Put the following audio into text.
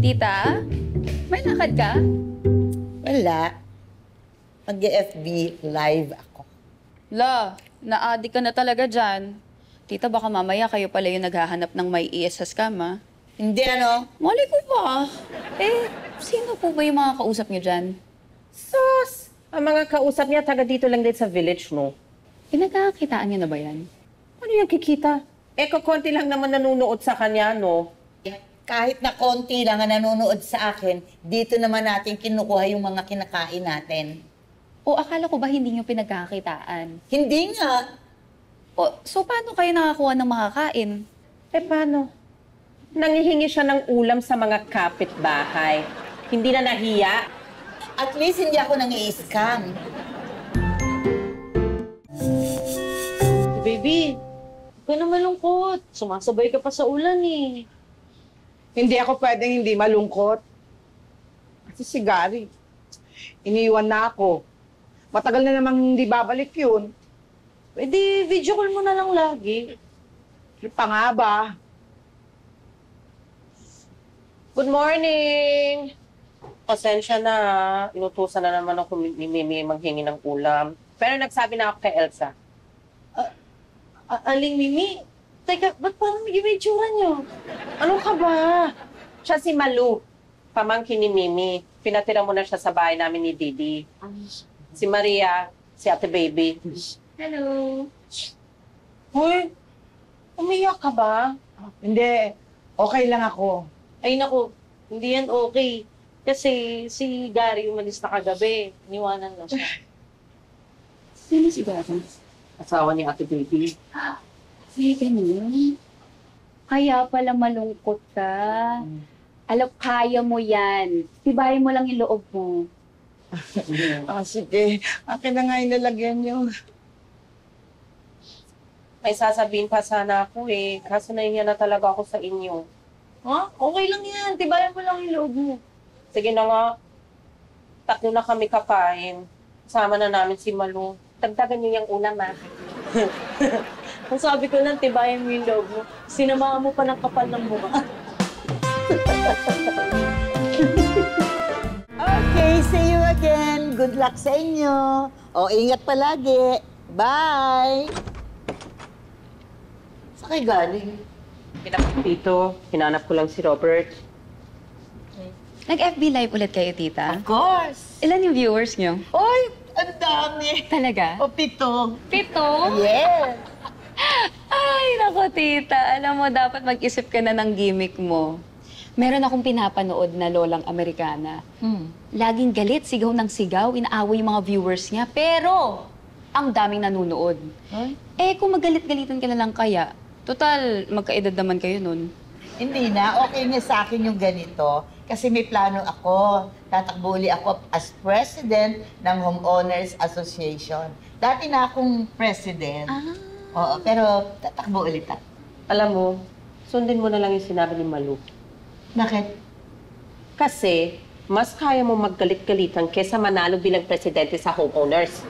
Tita, may lakad ka? Wala. Mag-FB live ako. La, na-addict ka na talaga dyan. Tita, baka mamaya kayo pala yung naghahanap ng may ES sa scam, ha? Hindi Mali ko ba? Eh, sino po ba yung mga kausap niyo dyan? Sus! Ang mga kausap niya, taga dito lang din sa village, no? Pinagkakakitaan niyo na ba yan? Ano yung kikita? Konti lang naman nanonood sa kanya, no? Kahit na konti lang ang nanonood sa akin, dito naman natin kinukuha yung mga kinakain natin. O akala ko ba hindi niyo pinagkakakitaan? Hindi nga. O, so paano kayo nakakuha ng makakain? Paano? Nangihingi siya ng ulam sa mga kapitbahay. Hindi na nahiya. At least hindi ako nang-i-scam. Baby, huwag ka na malungkot. Sumasabay ka pa sa ulan eh. Hindi ako pwedeng hindi malungkot. Kasi si Gary, iniwan na ako. Matagal na namang hindi babalik yun. Pwede video call mo na lang lagi. Ano pa nga ba? Good morning! Pasensya na, inutusan na naman ako ni Mimi manghingi ng ulam. Pero nagsabi na ako kay Elsa. Aling Mimi, teka, ba't parang may itsura niyo? Ano ka ba? Siya si Malu, pamangkin ni Mimi. Pinatira mo na siya sa bahay namin ni Didi. Si Maria, si Ate Baby. Hello. Hoy, umiyak ka ba? Hindi, okay lang ako. Ay naku, hindi yan okay. Kasi si Gary umalis na kagabi. Niwanan na siya. Sino si Gary? Asawa ni Ate Baby. Ay, ganyan. Kaya pala malungkot ka. Alam, kaya mo yan. Tibayin mo lang yung loob mo. Sige, akin na nga yung lalagyan niyo. May sasabihin pa sana ako eh. Kaso nahihiya na talaga ako sa inyo. Ha? Okay lang yan. Tibayan mo lang yung loob mo. Sige na nga. Tatlo na kami kakain. Kasama na namin si Malu. Dagdagan niyo yung ulam, ha? Kung sabi ko lang, tibayan mo yung loob mo. Sinamahan mo pa ng kapal ng mukha. Okay, see you again. Good luck sa inyo. O, ingat palagi. Bye! Saan kayo galing? Dito, hinanap ko lang si Robert. Nag-FB live ulit kayo, Tita? Of course! Ilan yung viewers niyo? Oy, ang dami! Talaga? O, 7. 7? Yes! Ay, naku, Tita. Alam mo, dapat mag-isip ka na ng gimmick mo. Meron akong pinapanood na lolang Amerikana. Laging galit, sigaw ng sigaw, inaaway yung mga viewers niya. Pero, ang daming nanonood. Huh? Eh, kung magalit-galitan ka na lang kaya, total, magkaedad naman kayo nun. Hindi na. Okay na sa akin yung ganito. Kasi may plano ako. Tatakbo uli ako as president ng Homeowners Association. Dati na akong president. Oo, pero tatakbo ulit ako. Alam mo, sundin mo na lang yung sinabi ni Malu. Bakit? Kasi, mas kaya mo maggalit-galitan kesa manalo bilang presidente sa homeowners.